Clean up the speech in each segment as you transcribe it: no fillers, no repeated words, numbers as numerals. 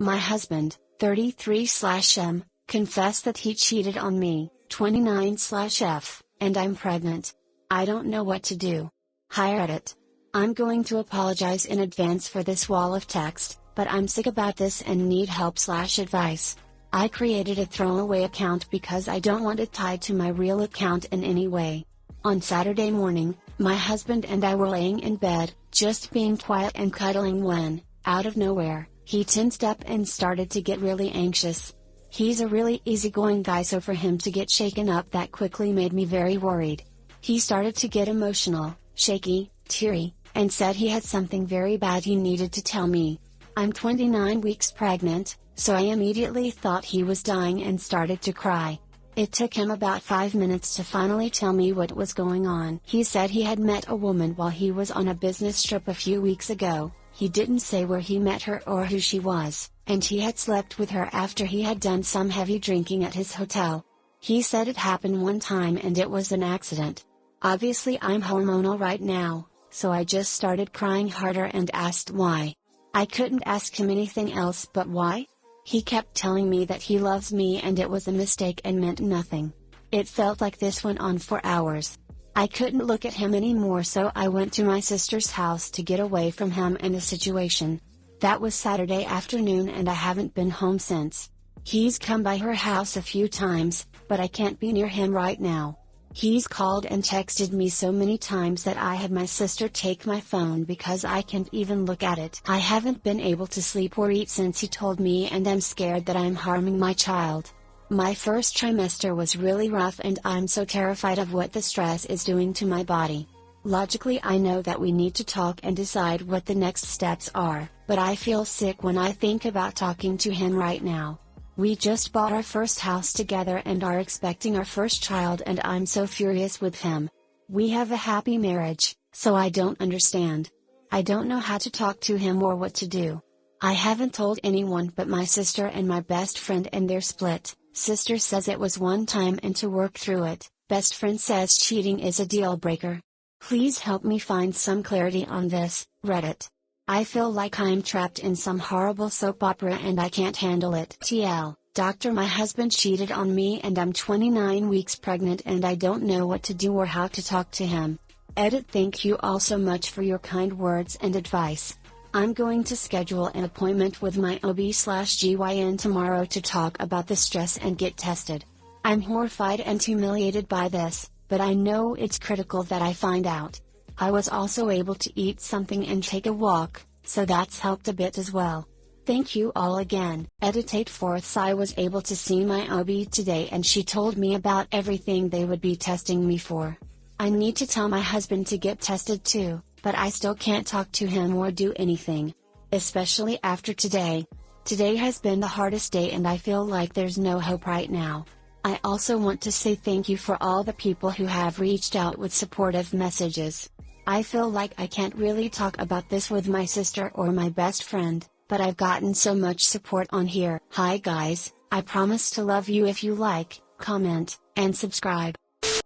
My husband, 33/M, confessed that he cheated on me, 29/F, and I'm pregnant. I don't know what to do. Hi Reddit. I'm going to apologize in advance for this wall of text, but I'm sick about this and need help/advice. I created a throwaway account because I don't want it tied to my real account in any way. On Saturday morning, my husband and I were laying in bed, just being quiet and cuddling when, out of nowhere, he tensed up and started to get really anxious. He's a really easygoing guy, so for him to get shaken up that quickly made me very worried. He started to get emotional, shaky, teary, and said he had something very bad he needed to tell me. I'm 29 weeks pregnant, so I immediately thought he was dying and started to cry. It took him about 5 minutes to finally tell me what was going on. He said he had met a woman while he was on a business trip a few weeks ago. He didn't say where he met her or who she was, and he had slept with her after he had done some heavy drinking at his hotel. He said it happened one time and it was an accident. Obviously I'm hormonal right now, so I just started crying harder and asked why. I couldn't ask him anything else but why. He kept telling me that he loves me and it was a mistake and meant nothing. It felt like this went on for hours. I couldn't look at him anymore, so I went to my sister's house to get away from him and the situation. That was Saturday afternoon and I haven't been home since. He's come by her house a few times, but I can't be near him right now. He's called and texted me so many times that I had my sister take my phone because I can't even look at it. I haven't been able to sleep or eat since he told me, and I'm scared that I'm harming my child. My first trimester was really rough and I'm so terrified of what the stress is doing to my body. Logically I know that we need to talk and decide what the next steps are, but I feel sick when I think about talking to him right now. We just bought our first house together and are expecting our first child, and I'm so furious with him. We have a happy marriage, so I don't understand. I don't know how to talk to him or what to do. I haven't told anyone but my sister and my best friend, and they're split. Sister says it was one time and to work through it. Best friend says cheating is a deal breaker. Please help me find some clarity on this, Reddit. I feel like I'm trapped in some horrible soap opera and I can't handle it. TL, Doctor, my husband cheated on me and I'm 29 weeks pregnant and I don't know what to do or how to talk to him. Edit. Thank you all so much for your kind words and advice. I'm going to schedule an appointment with my OB/GYN tomorrow to talk about the stress and get tested. I'm horrified and humiliated by this, but I know it's critical that I find out. I was also able to eat something and take a walk, so that's helped a bit as well. Thank you all again. Edit. 4th. I was able to see my OB today and she told me about everything they would be testing me for. I need to tell my husband to get tested too, but I still can't talk to him or do anything. Especially after today. Today has been the hardest day and I feel like there's no hope right now. I also want to say thank you for all the people who have reached out with supportive messages. I feel like I can't really talk about this with my sister or my best friend, but I've gotten so much support on here. Hi guys, I promise to love you if you like, comment, and subscribe.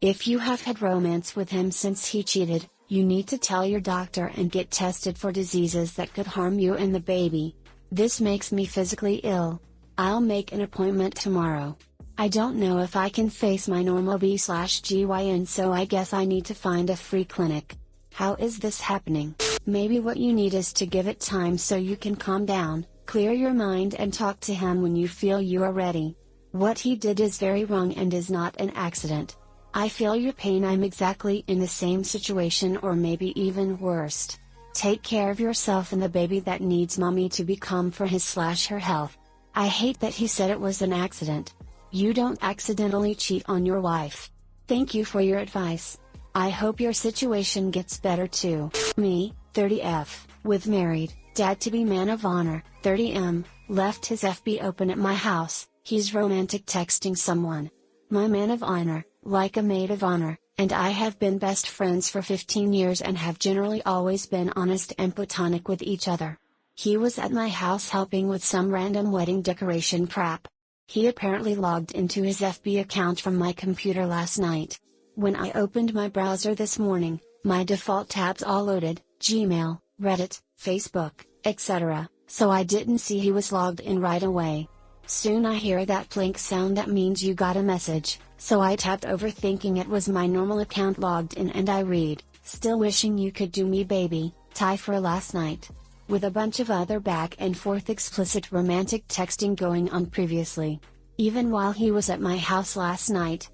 If you have had romance with him since he cheated, you need to tell your doctor and get tested for diseases that could harm you and the baby. This makes me physically ill. I'll make an appointment tomorrow. I don't know if I can face my normal OB/GYN, so I guess I need to find a free clinic. How is this happening? Maybe what you need is to give it time so you can calm down, clear your mind and talk to him when you feel you are ready. What he did is very wrong and is not an accident. I feel your pain. I'm exactly in the same situation or maybe even worse. Take care of yourself and the baby that needs mommy to be calm for his/her health. I hate that he said it was an accident. You don't accidentally cheat on your wife. Thank you for your advice. I hope your situation gets better too. Me, 30F, with married, dad-to-be man of honor, 30M, left his FB open at my house. He's romantic texting someone. My man of honor, like a maid of honor, and I have been best friends for 15 years and have generally always been honest and platonic with each other. He was at my house helping with some random wedding decoration prep. He apparently logged into his FB account from my computer last night. When I opened my browser this morning, my default tabs all loaded: Gmail, Reddit, Facebook, etc. so I didn't see he was logged in right away. Soon I hear that blink sound that means you got a message, so I tapped over thinking it was my normal account logged in, and I read, "Still wishing you could do me baby, TIFU last night," with a bunch of other back and forth explicit romantic texting going on previously. Even while he was at my house last night,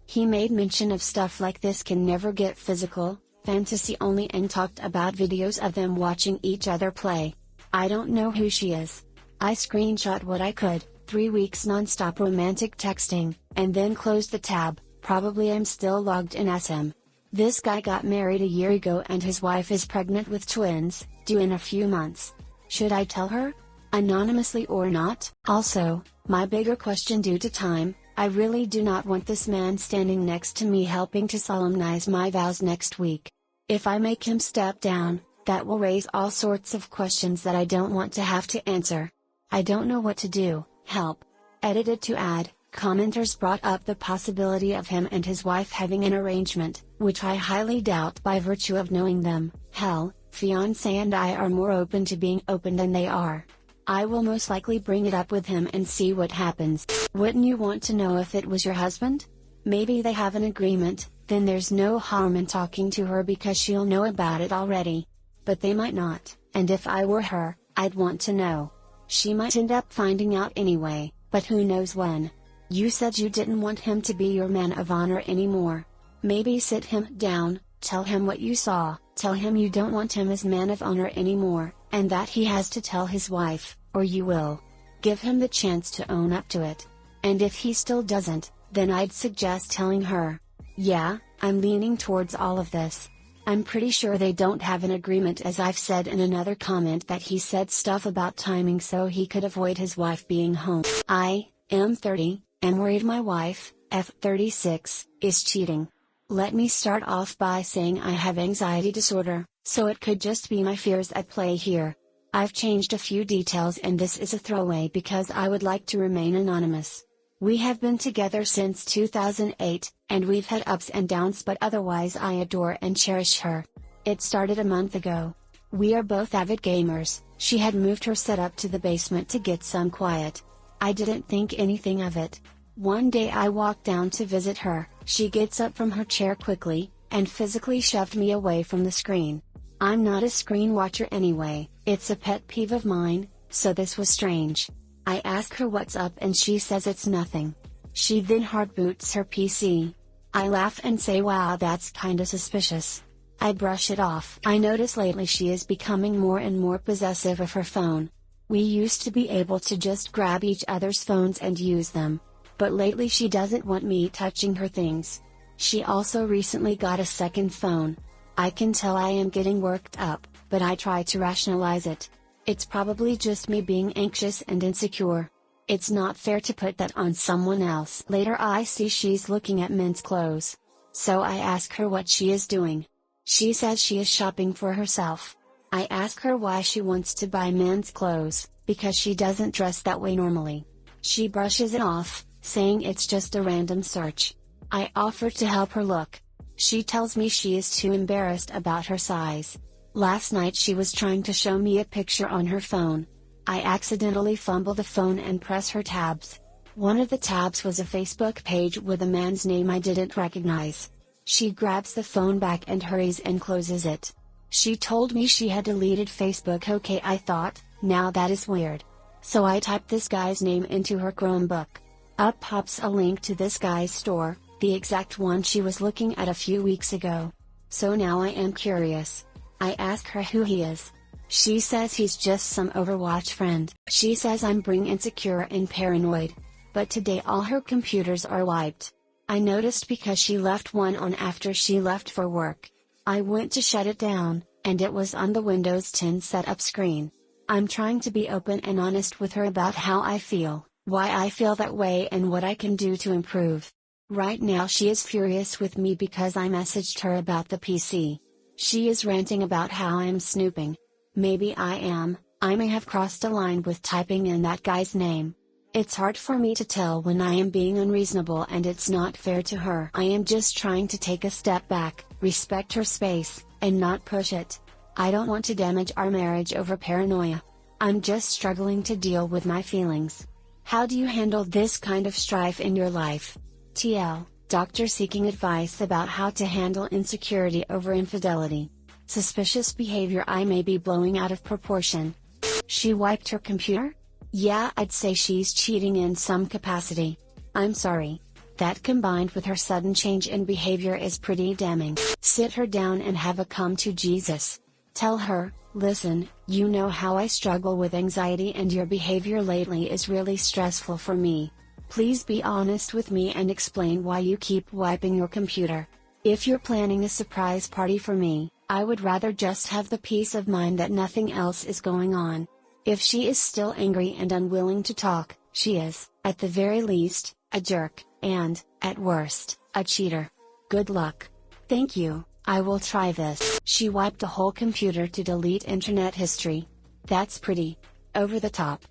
he made mention of stuff like this can never get physical, fantasy only, and talked about videos of them watching each other play. I don't know who she is. I screenshot what I could, 3 weeks non-stop romantic texting, and then closed the tab. Probably I'm still logged in as him. This guy got married a year ago and his wife is pregnant with twins, due in a few months. Should I tell her? Anonymously or not? Also, my bigger question due to time, I really do not want this man standing next to me helping to solemnize my vows next week. If I make him step down, that will raise all sorts of questions that I don't want to have to answer. I don't know what to do, help. Edited to add, commenters brought up the possibility of him and his wife having an arrangement, which I highly doubt by virtue of knowing them. Hell, fiancé and I are more open to being open than they are. I will most likely bring it up with him and see what happens. Wouldn't you want to know if it was your husband? Maybe they have an agreement, then there's no harm in talking to her because she'll know about it already. But they might not, and if I were her, I'd want to know. She might end up finding out anyway, but who knows when. You said you didn't want him to be your man of honor anymore. Maybe sit him down, tell him what you saw, tell him you don't want him as man of honor anymore, and that he has to tell his wife, or you will. Give him the chance to own up to it. And if he still doesn't, then I'd suggest telling her. Yeah, I'm leaning towards all of this. I'm pretty sure they don't have an agreement, as I've said in another comment that he said stuff about timing so he could avoid his wife being home. I am 30, and worried my wife, F36, is cheating. Let me start off by saying I have anxiety disorder, so it could just be my fears at play here. I've changed a few details and this is a throwaway because I would like to remain anonymous. We have been together since 2008, and we've had ups and downs, but otherwise I adore and cherish her. It started a month ago. We are both avid gamers. She had moved her setup to the basement to get some quiet. I didn't think anything of it. One day I walked down to visit her, she gets up from her chair quickly, and physically shoved me away from the screen. I'm not a screen watcher anyway, it's a pet peeve of mine, so this was strange. I ask her what's up and she says it's nothing. She then hard boots her PC. I laugh and say wow, that's kinda suspicious. I brush it off. I notice lately she is becoming more and more possessive of her phone. We used to be able to just grab each other's phones and use them. But lately she doesn't want me touching her things. She also recently got a second phone. I can tell I am getting worked up, but I try to rationalize it. It's probably just me being anxious and insecure. It's not fair to put that on someone else. Later I see she's looking at men's clothes. So I ask her what she is doing. She says she is shopping for herself. I ask her why she wants to buy men's clothes, because she doesn't dress that way normally. She brushes it off, saying it's just a random search. I offer to help her look. She tells me she is too embarrassed about her size. Last night she was trying to show me a picture on her phone. I accidentally fumble the phone and press her tabs. One of the tabs was a Facebook page with a man's name I didn't recognize. She grabs the phone back and hurries and closes it. She told me she had deleted Facebook. Okay, I thought, now that is weird. So I typed this guy's name into her Chromebook. Up pops a link to this guy's store, the exact one she was looking at a few weeks ago. So now I am curious. I ask her who he is. She says he's just some Overwatch friend. She says I'm being insecure and paranoid. But today all her computers are wiped. I noticed because she left one on after she left for work. I went to shut it down, and it was on the Windows 10 setup screen. I'm trying to be open and honest with her about how I feel, why I feel that way, and what I can do to improve. Right now she is furious with me because I messaged her about the PC. She is ranting about how I'm snooping. Maybe I am. I may have crossed a line with typing in that guy's name. It's hard for me to tell when I am being unreasonable, and it's not fair to her. I am just trying to take a step back, respect her space, and not push it. I don't want to damage our marriage over paranoia. I'm just struggling to deal with my feelings. How do you handle this kind of strife in your life? TL, doctor seeking advice about how to handle insecurity over infidelity. Suspicious behavior. I may be blowing out of proportion. She wiped her computer? Yeah, I'd say she's cheating in some capacity. I'm sorry. That combined with her sudden change in behavior is pretty damning. Sit her down and have a come to Jesus. Tell her, listen, you know how I struggle with anxiety and your behavior lately is really stressful for me. Please be honest with me and explain why you keep wiping your computer. If you're planning a surprise party for me, I would rather just have the peace of mind that nothing else is going on. If she is still angry and unwilling to talk, she is, at the very least, a jerk, and, at worst, a cheater. Good luck. Thank you, I will try this. She wiped the whole computer to delete internet history. That's pretty over the top.